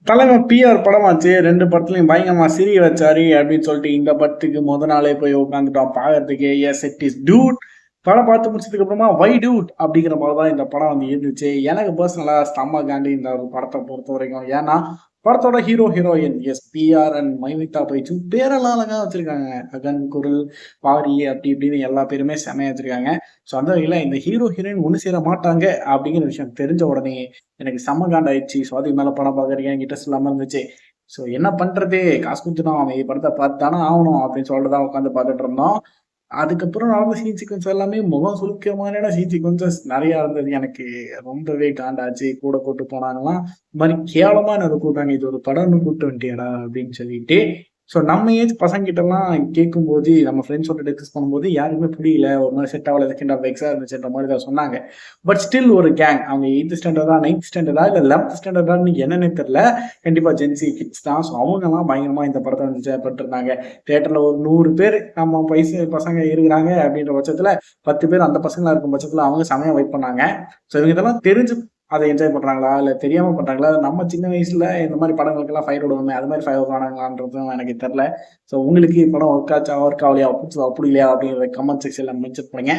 தலைமை பிஆர் படமாச்சு. 2 படத்துலயும் பயங்கரமா சிரிய வச்சாரு அப்படின்னு சொல்லிட்டு இந்த படத்துக்கு நாளே போய் உட்காந்துட்டோம் பார்க்கறதுக்கு. S it is dude. படம் பார்த்து முடிச்சதுக்கு அப்புறமா வை டூட் அப்படிங்கிற மாதிரி தான் இந்த படம் வந்து இருந்துச்சு. எனக்கு பர்சனலா செம்ம காண்டி இந்த ஒரு படத்தை பொறுத்த வரைக்கும். ஏன்னா படத்தோட ஹீரோயின் எஸ் பிஆர் அண்ட் மைமிதா பைச்சு பேரெல்லாம் அழகா வச்சிருக்காங்க. அகன், குரல், பாரி அப்படி இப்படின்னு எல்லா பேருமே செமையா வச்சிருக்காங்க. ஸோ அந்த வகையில் இந்த ஹீரோயின் ஒன்று சேர மாட்டாங்க அப்படிங்கிற விஷயம் தெரிஞ்ச உடனே எனக்கு செம்ம காண்டாயிடுச்சு. ஸோ அதுக்கு மேலே படம் பார்க்குறீங்க இன்ட்ரெஸ்ட் இல்லாமல் இருந்துச்சு. ஸோ என்ன பண்ணுறது, காசு கொடுத்துட்டோம் அவன் படத்தை பார்த்து தானே ஆகணும் அப்படின்னு சொல்லிட்டு தான் உட்காந்து பார்த்துட்டு இருந்தோம். அதுக்கப்புறம் நடந்த சீன் சீக்வன்ஸ் எல்லாமே முகம் சுருக்க மாதிரியான சீன் சீக்வன்சஸ் நிறையா இருந்தது. எனக்கு ரொம்பவே காண்டாச்சு. கூட கூட்டு போனாங்களாம் இந்த மாதிரி கேவலமா என்ன கூட்டாங்க, இது ஒரு படம்னு கூப்பிட்டு வந்துட்டியாடா அப்படின்னு சொல்லிட்டு. ஸோ நம்ம ஏஜ் பசங்கிட்டலாம் கேட்கும்போது நம்ம ஃப்ரெண்ட்ஸோட டிஸ்கஸ் பண்ணும்போது யாருக்குமே புரியல, ஒரு மாதிரி செட் ஆகல, செகண்ட் ஆஃப் எக்ஸாக இருந்துச்சுன்ற மாதிரி தான் சொன்னாங்க. பட் ஸ்டில் ஒரு கேங், அவங்க 8th ஸ்டாண்டர்டா 9th ஸ்டாண்டர்டா இல்லை 11th ஸ்டாண்டர்டான்னு என்னன்னே தெரியல. கண்டிப்பாக ஜென்சி கிட்ஸ் தான். ஸோ அவங்கெல்லாம் பயங்கரமாக இந்த படத்தை என்ஜாய் பண்ணிருந்தாங்க. தேட்டரில் ஒரு 100 பேர் நம்ம வயசு பசங்க இருக்கிறாங்க அப்படின்ற பட்சத்தில் 10 பேர் அந்த பசங்களாக இருக்கும் பட்சத்தில் அவங்க செமையாக வெயிட் பண்ணாங்க. ஸோ இவங்க இதெல்லாம் தெரிஞ்சு அதை என்ஜாய் பண்றாங்களா இல்ல தெரியாம பண்றாங்களா, நம்ம சின்ன வயசுல இந்த மாதிரி படங்களுக்கெல்லாம் ஃபயர் விடுவோமே அது மாதிரி ஃபயர் ஆனாங்களான்றதும் எனக்கு தெரியல. ஸோ உங்களுக்கு படம் ஒர்க் ஆச்சா, ஒர்க் ஆகலையா, அப்படி இல்லையா அப்படிங்கிற கமெண்ட் செக்ஷன்ல மென்ஷன் பண்ணுங்க.